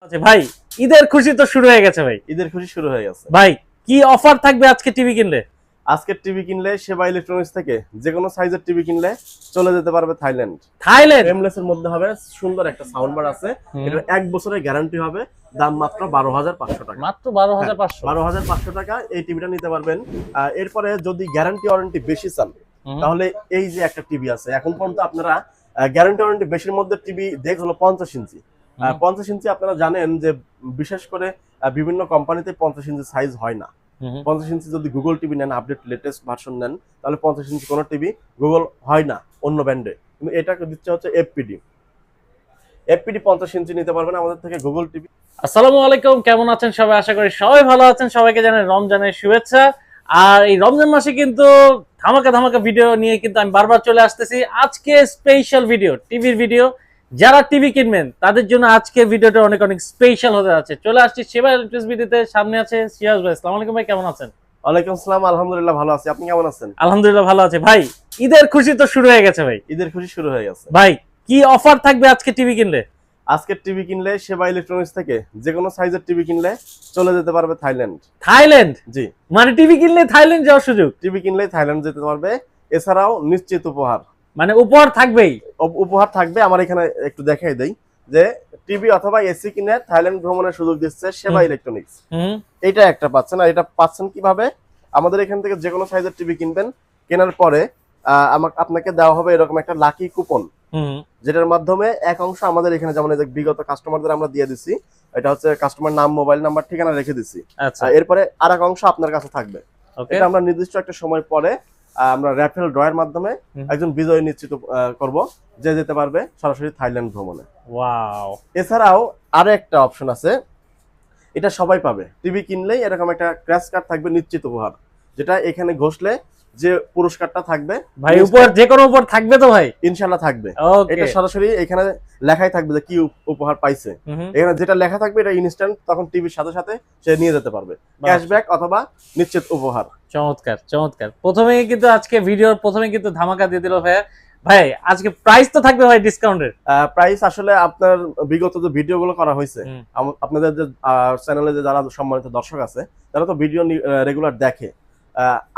আচ্ছা ভাই, ঈদের খুশি তো শুরু হয়ে গেছে ভাই। ঈদের খুশি শুরু হয়ে গেছে। ভাই কি অফার থাকবে আজকে টিভি কিনলে? আজকের টিভি কিনলে সেবা ইলেকট্রনিক্স থেকে যে কোনো সাইজের টিভি কিনলে চলে যেতে পারবে থাইল্যান্ড। থাইল্যান্ড ফ্রেমলেস এর মধ্যে হবে, সুন্দর একটা সাউন্ড বার আছে। এটা 1 বছরের গ্যারান্টি হবে। দাম মাত্র 12,500 টাকা। মাত্র 12,500। 12,500 টাকা এই টিভিটা নিতে পারবেন। এরপরে যদি গ্যারান্টি ওয়ারেন্টি বেশি চান তাহলে এই যে একটা টিভি আছে, এখন পর্যন্ত আপনারা গ্যারান্টি ওয়ারেন্টি বেশির মধ্যে টিভি দেখ হলো 50 ইঞ্চি। 50 ইঞ্চি আপনারা জানেন যে বিশেষ করে বিভিন্ন কোম্পানিতে 50 ইঞ্চি সাইজ হয় না। 50 ইঞ্চি যদি গুগল টিভি নেন, আপডেট লেটেস্ট ভার্সন নেন, তাহলে 50 ইঞ্চি কোনো টিভি গুগল হয় না অন্য ব্র্যান্ডে। কিন্তু এটাকে দিচ্ছে হচ্ছে এফপিডি। এফপিডি 50 ইঞ্চি নিতে পারবেন আমাদের থেকে গুগল টিভি। আসসালামু আলাইকুম, কেমন আছেন সবাই? আশা করি সবাই ভালো আছেন। সবাইকে জানাই রমজানের শুভেচ্ছা। আর এই রমজান মাসে কিন্তু ধামাকা ধামাকা ভিডিও নিয়ে কিন্তু আমি বারবার চলে আসতেছি। আজকে স্পেশাল ভিডিও, টিভির ভিডিও। যারা টিভি কিনবেন তাদের জন্য আজকে ভিডিওটা অনেক অনেক স্পেশাল হতে যাচ্ছে। চলে আসছি সেবা ইলেকট্রিক্স ভিডিওতে। সামনে আছে সিরাজ ভাই। আসসালামু আলাইকুম ভাই, কেমন আছেন? ওয়ালাইকুম আসসালাম, আলহামদুলিল্লাহ ভালো আছি। আপনি কেমন আছেন? আলহামদুলিল্লাহ ভালো আছে ভাই। ঈদের খুশি তো শুরু হয়ে গেছে ভাই। ঈদের খুশি শুরু হয়ে গেছে। ভাই কি অফার থাকবে আজকে টিভি কিনলে? আজকের টিভি কিনলে সেবা ইলেকট্রনিক্স থেকে যে কোনো সাইজের টিভি কিনলে চলে যেতে পারবে থাইল্যান্ড। থাইল্যান্ড? জি, মানে টিভি কিনলে থাইল্যান্ড যাওয়ার সুযোগ? টিভি কিনলে থাইল্যান্ড যেতে পারবে। এছাড়াও নিশ্চিত উপহার, মানে উপহার থাকবেই? উপহার থাকবে। আমার এখানে একটু দেখাই দেই যে টিভি অথবা এসি কিনে থাইল্যান্ড ভ্রমণের সুযোগ দিচ্ছে সেবা ইলেকট্রনিক্স। এটা একটা পাচ্ছেন। আর এটা পাচ্ছেন কিভাবে? আমাদের এখান থেকে যে কোনো সাইজের টিভি কিনবেন, কেনার পরে আপনাকে দেওয়া হবে এরকম একটা লাকি কুপন, যেটার মাধ্যমে এক অংশ আমাদের এখানে, যেমন এই যে বিগত কাস্টমারদের আমরা দিয়ে দিচ্ছি, এটা হচ্ছে কাস্টমার নাম, মোবাইল নাম্বার, ঠিকানা রেখে দিচ্ছি। এরপরে আর এক অংশ আপনার কাছে থাকবে। এটা আমরা নির্দিষ্ট একটা সময় পরে আমরা র্যাফেল ড্রয়ের মাধ্যমে একজন বিজয়ী নিশ্চিত করব, যে যেতে পারবে সরাসরি থাইল্যান্ড ভ্রমণে। ওয়াও! এছাড়াও আরো একটা অপশন আছে, এটা সবাই পাবে। টিভি কিনলেই এরকম একটা ক্র্যাশ কার্ড থাকবে, নিশ্চিত উপহার, যেটা এখানে ঘষলে যে পুরস্কারটা থাকবে ভাই, উপহার যে কোনো উপহার থাকবে তো ভাই? ইনশাআল্লাহ থাকবে। এটা সরাসরি এখানে লেখাই থাকবে যে কি উপহার পাইছে। এখানে যেটা লেখা থাকবে এটা ইনস্ট্যান্ট, তখন টিভির সাথে সাথে সে নিয়ে যেতে পারবে, ক্যাশব্যাক অথবা নিশ্চিত উপহার। চমৎকার চমৎকার। প্রথমেই কিন্তু আজকে ভিডিওর প্রথমে কিন্তু ধামাকা দিয়ে দিল ভাই। ভাই আজকে প্রাইস তো থাকবে ভাই ডিসকাউন্টের? প্রাইস আসলে আপনার বিগত যে ভিডিওগুলো করা হয়েছে, আপনাদের যে চ্যানেলে যে যারা সম্মানিত দর্শক আছে, তারা তো ভিডিও রেগুলার দেখে।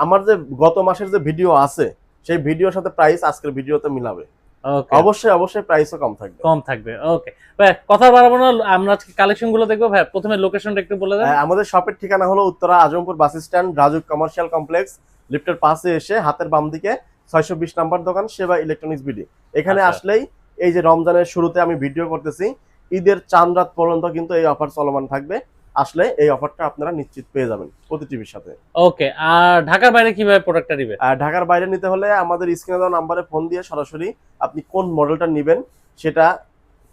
আমার যে গত মাসের যে ভিডিও আছে, সেই ভিডিওর সাথে প্রাইস আজকের ভিডিওতে মিলাবে। অবশ্যই অবশ্যই প্রাইসও কম থাকবে। ওকে ভাই, কথা বাড়াবো না, আমরা আজকে কালেকশন গুলো দেখবো। ভাই প্রথমে লোকেশনটা একটু বলে দেন। আমাদের শপের ঠিকানা হলো Uttara Azampur bus stand, RAJUK commercial complex, লিফটের পাশে এসে হাতের বাম দিকে 620 নাম্বার দোকান, সেবা ইলেকট্রনিক্স বিডি। এখানে আসলেই এই যে রমজানের শুরুতে আমি ভিডিও করতেছি, ঈদের চাঁদ রাত পর্যন্ত কিন্তু এই অফার চলমান থাকবে। আসলে এই অফারটা আপনারা নিশ্চিত পেয়ে যাবেন প্রতি টিভির সাথে। ওকে, আর ঢাকার বাইরে কিভাবে প্রোডাক্টটা নেবে? ঢাকার বাইরে নিতে হলে আমাদের স্ক্রিনে দেওয়া নাম্বারে ফোন দিয়ে সরাসরি আপনি কোন মডেলটা নেবেন সেটা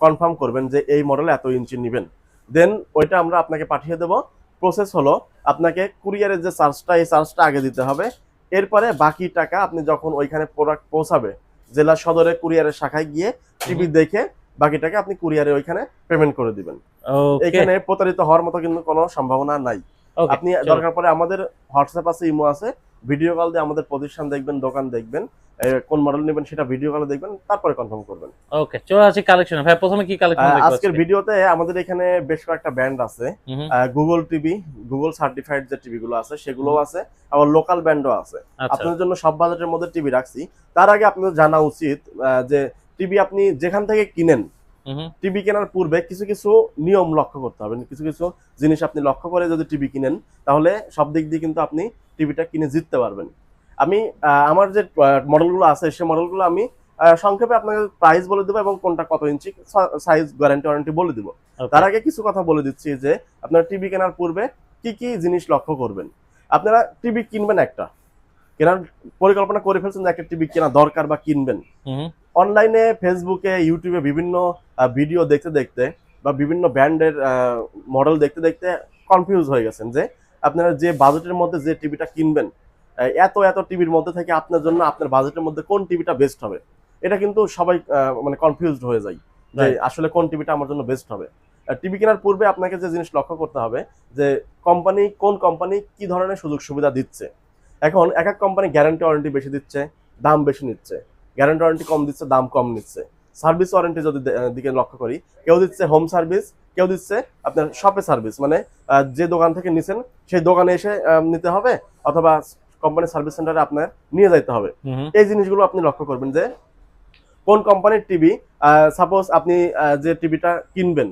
কনফার্ম করবেন, যে এই মডেলে এত ইঞ্চি নেবেন। দেন ওইটা আমরা আপনাকে পাঠিয়ে দেব। প্রসেস হলো, আপনাকে কুরিয়ারের যে চার্জটা, এই চার্জটা আগে দিতে হবে। এরপরে বাকি টাকা আপনি যখন ওইখানে প্রোডাক্ট পৌঁছাবে, জেলা সদরে কুরিয়ারের শাখায় গিয়ে টিভি দেখে বাকি টাকা আপনি কুরিয়ারে ওইখানে পেমেন্ট করে দিবেন। এখানে প্রতারিত হওয়ার মতো কিন্তু কোনো সম্ভাবনা নাই। আপনি দরকার পড়ে আমাদের হোয়াটসঅ্যাপ আছে, ইমো আছে, ভিডিও কল দিয়ে আমাদের প্রতিষ্ঠান দেখবেন, দোকান দেখবেন, কোন মডেল নেবেন সেটা ভিডিও কলে দেখবেন, তারপরে কনফার্ম করবেন। ওকে, চলে আসি কালেকশন। ভাই প্রথমে কি কালেকশন দেখব? আজকের ভিডিওতে আমাদের এখানে বেশ কয়েকটা ব্র্যান্ড আছে। গুগল টিভি, গুগল সার্টিফাইড যে টিভি গুলো আছে সেগুলোও আছে, আবার লোকাল ব্র্যান্ডও আছে। আপনাদের জন্য সব বাজেটের মধ্যে টিভি রাখছি। তার আগে আপনাদের জানা উচিত যে টিভি আপনি যেখান থেকে কিনেন, টিভি কেনার পূর্বে কিছু কিছু নিয়ম লক্ষ্য করতে হবে। কিছু কিছু জিনিস আপনি লক্ষ্য করে যদি টিভি কিনেন, তাহলে সব দিক দিয়ে কিন্তু আপনি টিভিটা কিনে জিততে পারবেন। আমি আমার যে মডেলগুলো আছে, সেই মডেলগুলো আমি সংক্ষেপে আপনাকে প্রাইস বলে দেবো এবং কোনটা কত ইঞ্চি, সাইজ, গ্যারান্টি ওয়ারেন্টি বলে দিব। তার আগে কিছু কথা বলে দিচ্ছি যে আপনারা টিভি কেনার পূর্বে কি কি জিনিস লক্ষ্য করবেন। আপনারা টিভি কিনবেন, একটা কেনার পরিকল্পনা করে ফেলছেন যে একটা টিভি কেনা দরকার বা কিনবেন। অনলাইনে, ফেসবুকে, ইউটিউবে বিভিন্ন ভিডিও দেখতে দেখতে বা বিভিন্ন ব্র্যান্ডের মডেল দেখতে দেখতে কনফিউজ হয়ে গেছেন যে আপনারা যে বাজেটের মধ্যে যে টিভিটা কিনবেন, এত এত টিভির মধ্যে থেকে আপনার জন্য আপনার বাজেটের মধ্যে কোন টিভিটা বেস্ট হবে, এটা কিন্তু সবাই মানে কনফিউজড হয়ে যায় যে আসলে কোন টিভিটা আমার জন্য বেস্ট হবে। টিভি কেনার পূর্বে আপনাকে যে জিনিস লক্ষ্য করতে হবে যে কোন কোম্পানি কি ধরনের সুযোগ সুবিধা দিচ্ছে। এখন এক এক কোম্পানি গ্যারান্টি ওয়ারেন্টি বেশি দিচ্ছে, দাম বেশি নিচ্ছে। গ্যারান্টি ওয়ারেন্টি কম দিচ্ছে, দাম কম নিচ্ছে। সার্ভিস ওয়ারেন্টি যদি দিকে লক্ষ্য করি, কেউ দিচ্ছে হোম সার্ভিস, কেউ দিচ্ছে আপনার শপে সার্ভিস, মানে যে দোকান থেকে নিছেন সেই দোকানে এসে নিতে হবে, অথবা কোম্পানির সার্ভিস সেন্টারে আপনার নিয়ে যাইতে হবে। এই জিনিসগুলো আপনি লক্ষ্য করবেন যে কোন কোম্পানির টিভি, সাপোজ আপনি যে টিভিটা কিনবেন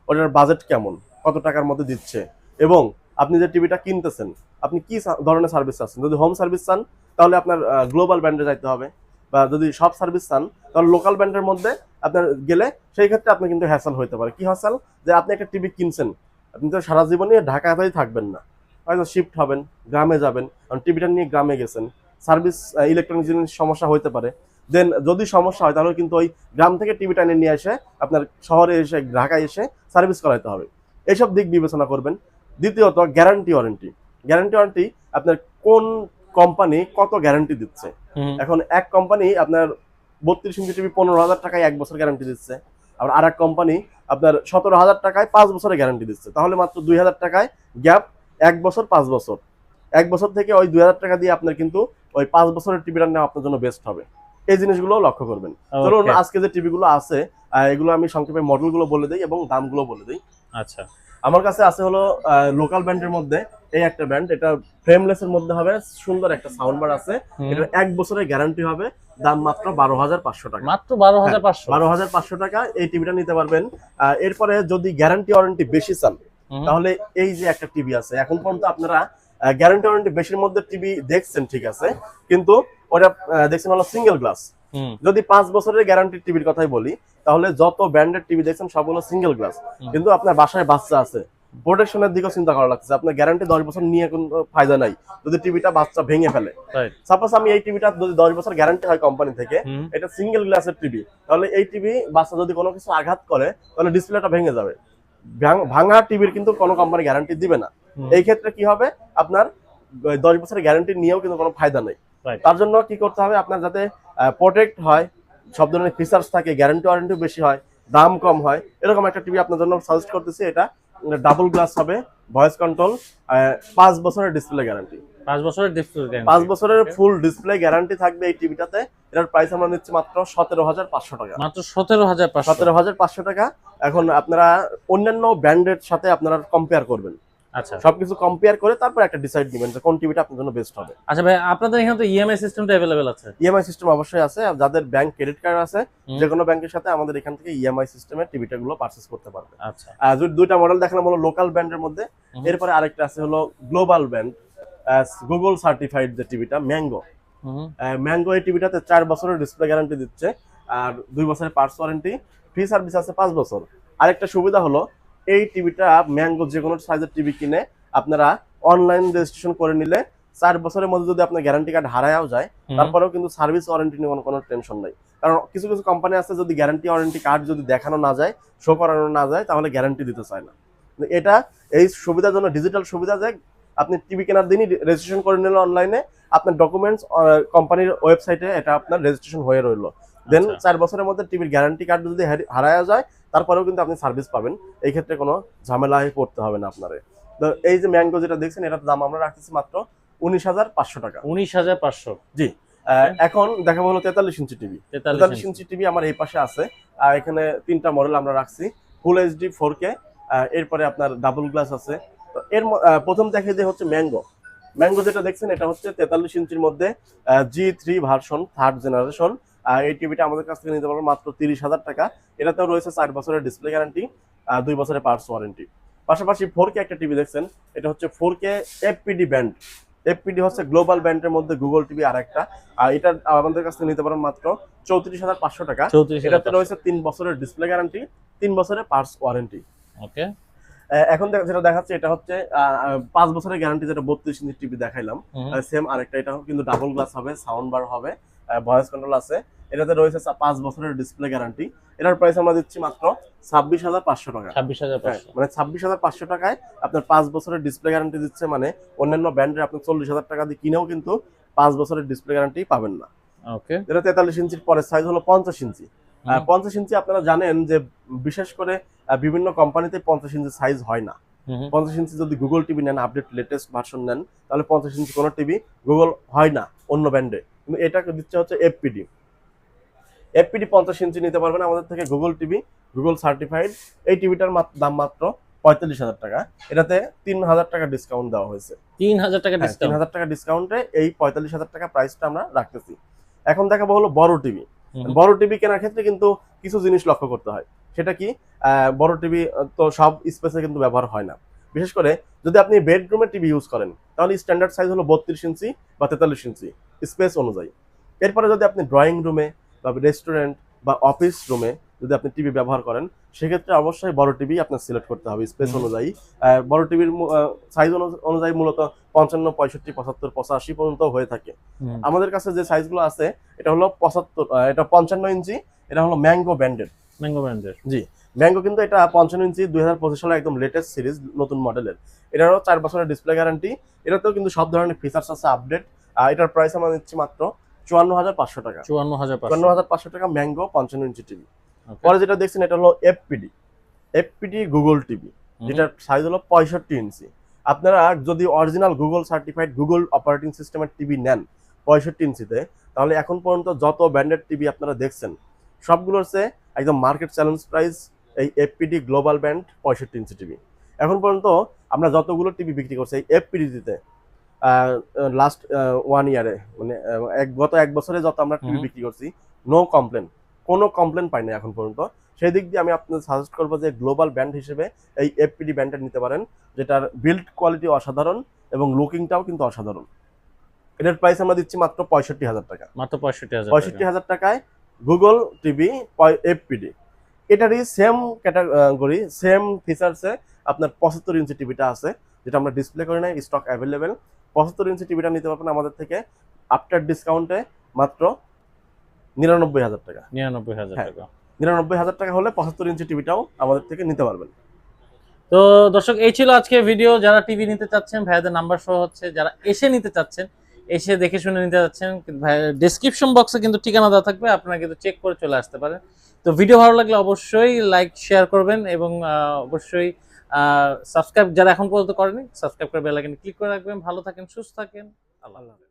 ওটার বাজেট কেমন, কত টাকার মধ্যে দিচ্ছে, এবং আপনি যে টিভিটা কিনতেছেন আপনি কি ধরনের সার্ভিস চাচ্ছেন। যদি হোম সার্ভিস চান তাহলে আপনার গ্লোবাল ব্র্যান্ডে যাইতে হবে, বা যদি সব সার্ভিস চান তাহলে লোকাল ব্র্যান্ডের মধ্যে আপনার গেলে সেই ক্ষেত্রে আপনি কিন্তু হ্যাসেল হইতে পারে। কি হ্যাসেল, যে আপনি একটা টিভি কিনছেন, আপনি তো সারা জীবনই ঢাকাতেই থাকবেন না, হয়তো শিফট হবেন, গ্রামে যাবেন, কারণ টিভিটা নিয়ে গ্রামে গেছেন, সার্ভিস ইলেকট্রনিক জিনিস সমস্যা হইতে পারে। দেন যদি সমস্যা হয় তাহলে কিন্তু ওই গ্রাম থেকে টিভিটা নিয়ে এসে আপনার শহরে এসে ঢাকায় এসে সার্ভিস করাইতে হবে। এইসব দিক বিবেচনা করবেন। দ্বিতীয়ত গ্যারান্টি ওয়ারেন্টি। গ্যারান্টি ওয়ারেন্টি আপনার কোন কোম্পানি কত গ্যারান্টি দিচ্ছে। এখন এক কোম্পানি আপনার 32 ইঞ্চি টিভি 15,000 টাকায় 1 বছর গ্যারান্টি দিচ্ছে, আবার আর এক কোম্পানি আপনার 17,000 টাকায় 5 বছরের গ্যারান্টি দিচ্ছে। তাহলে মাত্র 2,000 টাকায় গ্যাপ, 1 বছর 5 বছর, 1 বছর থেকে ওই 2,000 টাকা দিয়ে আপনার কিন্তু ওই 5 বছরের টিভিটা নেওয়া আপনার জন্য বেস্ট হবে। এই জিনিসগুলো লক্ষ্য করবেন। চলুন আজকে যে টিভিগুলো আছে এগুলো আমি সংক্ষেপে মডেলগুলো বলে দিই এবং দামগুলো বলে দিই। আচ্ছা, আমার কাছে আছে হলো লোকাল ব্র্যান্ডের মধ্যে এই একটা ব্র্যান্ড, এটা ফ্রেমলেস এর মধ্যে হবে, সুন্দর একটা সাউন্ড বার আছে, এটা 1 বছরের গ্যারান্টি হবে, দাম মাত্র 12,500 টাকা। মাত্র 12,500? 12,500 টাকা এই টিভিটা নিতে পারবেন। এরপরে যদি গ্যারান্টি ওয়ারেন্টি বেশি চান তাহলে এই যে একটা টিভি আছে, এখন পর্যন্ত আপনারা গ্যারান্টি ওয়ারেন্টি বেশির মধ্যে টিভি দেখছেন, ঠিক আছে, কিন্তু ওটা দেখছেন হলো সিঙ্গেল গ্লাস। যদি 5 বছরের গ্যারান্টি টিভির কথাই বলি তাহলে যত ব্র্যান্ডেড টিভি দেখছেন সবগুলো সিঙ্গেল গ্লাস, কিন্তু আপনার বাসায় বাচ্চা আছে, প্রোটেকশনের দিকেও চিন্তা করা লাগছে। আপনার গ্যারান্টি 10 বছর নিয়ে কোনো ফায়দা নাই যদি টিভিটা বাচ্চা ভেঙে ফেলে। সাপোজ আমি এই টিভিটা যদি 10 বছর গ্যারান্টি হয় কোম্পানি থেকে, এটা সিঙ্গেল গ্লাসের টিভি, তাহলে এই টিভি বাচ্চা যদি কোনো কিছু আঘাত করে তাহলে ডিসপ্লেটা ভেঙে যাবে। ভাঙা টিভির কিন্তু কোনো কোম্পানি গ্যারান্টি দিবে না। এই ক্ষেত্রে কি হবে, আপনার 10 বছরের গ্যারান্টি নিয়েও কিন্তু কোনো ফায়দা নেই। তার জন্য কি করতে হবে, আপনার যাতে প্রোটেক্ট হয়, সব ধরনের ফিচার্স থাকে, গ্যারান্টি ওয়ারেন্টিও বেশি হয়, দাম কম হয়, এরকম একটা টিভি আপনার জন্য সাজেস্ট করতেছি। এটা ডাবল গ্লাস হবে, ভয়েস কন্ট্রোল, 5 বছরের ডিসপ্লে গ্যারান্টি। 5 বছরের ডিসপ্লে গ্যারান্টি, 5 বছরের ফুল ডিসপ্লে গ্যারান্টি থাকবে এই টিভিটাতে। এটার প্রাইস আমরা নিচ্ছি মাত্র 17,500 টাকা। মাত্র 17,500? 17,500 টাকা। এখন আপনারা অন্যান্য ব্র্যান্ডের সাথে আপনারা কম্পেয়ার করবেন। আচ্ছা, সবকিছু কম্পেয়ার করে তারপর একটা ডিসাইড দিবেন যে কোন টিভিটা আপনার জন্য বেস্ট হবে। আচ্ছা ভাই, আপনাদের এখানে তো ইএমআই সিস্টেমটা अवेलेबल আছে? ইএমআই সিস্টেম অবশ্যই আছে। যাদের ব্যাংক ক্রেডিট কার্ড আছে যে কোনো ব্যাংকের সাথে আমাদের এখান থেকে ইএমআই সিস্টেমে টিভিটা গুলো পারচেজ করতে পারবে। আচ্ছা, দুইটা মডেল দেখালাম হলো লোকাল ব্র্যান্ডের মধ্যে। এরপরে আরেকটা আছে হলো গ্লোবাল ব্র্যান্ড, গুগল সার্টিফাইড যে টিভিটা ম্যাঙ্গো। ম্যাঙ্গো এই টিভিটাতে 4 বছরের ডিসপ্লে গ্যারান্টি দিচ্ছে, আর 2 বছরের পার্টস ওয়ারেন্টি, ফ্রি সার্ভিস আছে 5 বছর। আরেকটা সুবিধা হলো এই টিভিটা ম্যাঙ্গো যে কোনো সাইজের টিভি কিনে আপনারা অনলাইন রেজিস্ট্রেশন করে নিলে 4 বছরের মধ্যে যদি আপনার গ্যারান্টি কার্ড হারায়ও যায় তারপরেও কিন্তু সার্ভিস ওয়ারেন্টি নিয়ে কোনো টেনশন নাই। কারণ কিছু কিছু কোম্পানি আছে যদি গ্যারান্টি ওয়ারেন্টি কার্ড যদি দেখানো না যায়, শো করানো না যায়, তাহলে গ্যারান্টি দিতে চায় না। এটা এই সুবিধার জন্য ডিজিটাল সুবিধা যে আপনি টিভি কেনার দিনই রেজিস্ট্রেশন করে নিলে অনলাইনে, আপনার ডকুমেন্টস কোম্পানির ওয়েবসাইটে এটা আপনার রেজিস্ট্রেশন হয়ে রইলো। দেন 4 বছরের মধ্যে টিভির গ্যারান্টি কার্ড যদি হারায় যায় তারপরেও কিন্তু আপনি সার্ভিস পাবেন। এই ক্ষেত্রে কোনো ঝামেলায় পড়তে হবে না আপনার। তো এই যে ম্যাঙ্গো যেটা দেখছেন এটার দাম আমরা রাখতেছি মাত্র 19,500 টাকা। 19,500? জি। এখন দেখাবো হলো 43 ইঞ্চি টিভি। 43 ইঞ্চি টিভি আমার এই পাশে আছে। এখানে 3টা মডেল আমরা রাখছি, ফুল এইচডি 4K, এরপরে আপনার ডাবল গ্লাস আছে। তো এর প্রথম দেখে যে হচ্ছে ম্যাঙ্গো। ম্যাঙ্গো যেটা দেখছেন এটা হচ্ছে 43 ইঞ্চির মধ্যে G3 ভার্সন 3rd জেনারেশন। এই টিভিটা আমাদের কাছ থেকে নিতে পারবেন মাত্র 30,000 টাকা। এটাতেও রয়েছে 4 বছরের ডিসপ্লে গ্যারান্টি, 2 বছরের পার্টস ওয়ারেন্টি। পাশাপাশি 4K একটা টিভি দেখছেন, এটা হচ্ছে 4K FPD ব্যান্ড। FPD হচ্ছে গ্লোবাল ব্যান্ডের মধ্যে গুগল টিভি আরেকটা। এটা আমাদের কাছ থেকে নিতে পারেন মাত্র 34,500 টাকা। এটাতে রয়েছে 3 বছরের ডিসপ্লে গ্যারান্টি, 3 বছরের পার্টস ওয়ারেন্টি। ওকে। এখন যেটা দেখাচ্ছে এটা হচ্ছে 5 বছরের গ্যারান্টি, যেটা 32 ইঞ্চি টিভি দেখাইলাম সেম আরেকটা। এটা কিন্তু ডাবল গ্লাস হবে, সাউন্ড বার হবে, ভয়েস কন্ট্রোল আছে। এটাতে রয়েছে 5 বছরের ডিসপ্লে গ্যারান্টি। এটার প্রাইস আমরা দিচ্ছি মাত্র 26,500 টাকা। 26,500? মানে 26,500 টাকায় আপনার 5 বছরের ডিসপ্লে গ্যারান্টি দিচ্ছে। মানে অন্যান্য ব্র্যান্ডের আপনি 40,000 টাকা দিয়ে কিনেও কিন্তু 5 বছরের ডিসপ্লে গ্যারান্টি পাবেন না। ওকে। এটা 43 ইঞ্চির পরের সাইজ হলো 50 ইঞ্চি। 50 ইঞ্চি আপনারা জানেন যে বিশেষ করে বিভিন্ন কোম্পানিতে 50 ইঞ্চি সাইজ হয় না। 50 ইঞ্চি যদি গুগল টিভি নেন, আপডেট লেটেস্ট ভার্সন নেন, তাহলে 50 ইঞ্চি কোনো টিভি গুগল হয় না অন্য ব্র্যান্ডে, কিন্তু এটা দিচ্ছে হচ্ছে FPD। এফপিডি 50 ইঞ্চি নিতে পারবেন আমাদের থেকে গুগল টিভি, গুগল সার্টিফাইড। এই টিভিটার দাম মাত্র 45,000 টাকা। এটাতে 3,000 টাকা ডিসকাউন্ট দেওয়া হয়েছে। 3,000 টাকা ডিসকাউন্ট? 3,000 টাকা ডিসকাউন্টে এই 45,000 টাকা প্রাইসটা আমরা রাখতেছি। এখন দেখাবো হলো বড় টিভি। বড় টিভি কেনার ক্ষেত্রে কিন্তু কিছু জিনিস লক্ষ্য করতে হয়। সেটা কি, বড় টিভি তো সব স্পেসে কিন্তু ব্যবহার হয় না। বিশেষ করে যদি আপনি বেডরুমে টিভি ইউজ করেন তাহলে স্ট্যান্ডার্ড সাইজ হলো 32 ইঞ্চি বা 43 ইঞ্চি স্পেস অনুযায়ী। এরপরে যদি আপনি ড্রয়িং রুমে বা রেস্টুরেন্ট বা অফিস রুমে যদি আপনি টিভি ব্যবহার করেন সেক্ষেত্রে অবশ্যই বড় টিভি আপনার সিলেক্ট করতে হবে স্পেস অনুযায়ী। বড় টিভির সাইজ অনুযায়ী মূলত 55, 65, 75, 85 পর্যন্ত হয়ে থাকে। আমাদের কাছে যে সাইজগুলো আছে এটা হলো 75, এটা 55 ইঞ্চি, এটা হলো ম্যাঙ্গো ব্র্যান্ডের। ম্যাঙ্গো ব্র্যান্ডের? জি। ম্যাঙ্গো কিন্তু এটা 55 ইঞ্চি 2025 সালের একদম লেটেস্ট সিরিজ, নতুন মডেলের। এটারও 4 বছরের ডিসপ্লে গ্যারান্টি। এটাতেও কিন্তু সব ধরনের ফিচার্স আছে আপডেট। এটার প্রাইস আমরা নিচ্ছি মাত্র 54,500 টাকা। 54,500 টাকা ম্যাঙ্গো 55 ইঞ্চি টিভি। পরে যেটা দেখছেন এটা হলো এফপিডি গুগল টিভি, যেটার সাইজ হলো 65 ইঞ্চি। আপনারা যদি original Google certified Google operating সিস্টেমের টিভি নেন 65 ইঞ্চিতে, তাহলে এখন পর্যন্ত যত ব্র্যান্ডেড টিভি আপনারা দেখছেন সবগুলোর চেয়ে একদম মার্কেট চ্যালেঞ্জ প্রাইস এই FPD global brand 65 inch TV. এখন পর্যন্ত আমরা যতগুলো টিভি বিক্রি করছি এই এফপিডি দিতে লাস্ট 1 ইয়ারে, মানে গত 1 বছরে যত আমরা টিভি বিক্রি করছি, নো কমপ্লেন, কোনো কমপ্লেন পাই না এখন পর্যন্ত। সেই দিক দিয়ে আমি আপনাদের সাজেস্ট করবো যে গ্লোবাল ব্র্যান্ড হিসেবে এই এফপিডি ব্র্যান্ডটা নিতে পারেন, যেটার বিল্ড কোয়ালিটি অসাধারণ এবং লুকিংটাও কিন্তু অসাধারণ। এটার প্রাইস আমরা দিচ্ছি মাত্র 65,000 টাকা। মাত্র 65,000 টাকায় গুগল টিভি এফপিডি। এটারই সেম ক্যাটাগরি, সেম ফিচার্সে আপনার 75 ইঞ্চি টিভিটা আছে, যেটা আমরা ডিসপ্লে করে নাই, স্টক অ্যাভেলেবেল। 75 ইঞ্চি টিভিটা নিতে পারবেন আমাদের থেকে আফটার ডিসকাউন্টে মাত্র 99,000 টাকা। 99,000 টাকা? 99,000 টাকা হলে 75 ইঞ্চি টিভিটাও আমাদের থেকে নিতে পারবেন। তো দর্শক, এই ছিল আজকে ভিডিও। যারা টিভি নিতে চাচ্ছেন ভাইয়াদের নাম্বার শো হচ্ছে, যারা এসে নিতে চাচ্ছেন, এসে দেখে শুনে নিতে চাচ্ছেন, ডেসক্রিপশন বক্সে কিন্তু ঠিকানা দেওয়া থাকবে, আপনারা কিন্তু চেক করে চলে আসতে পারেন। তো ভিডিও ভালো লাগলে অবশ্যই লাইক শেয়ার করবেন এবং অবশ্যই সাবস্ক্রাইব যারা এখন পর্যন্ত করেনি সাবস্ক্রাইব করে বেল আইকনে ক্লিক করে রাখবেন। ভালো থাকেন, সুস্থ থাকেন, আল্লাহ হাফেজ।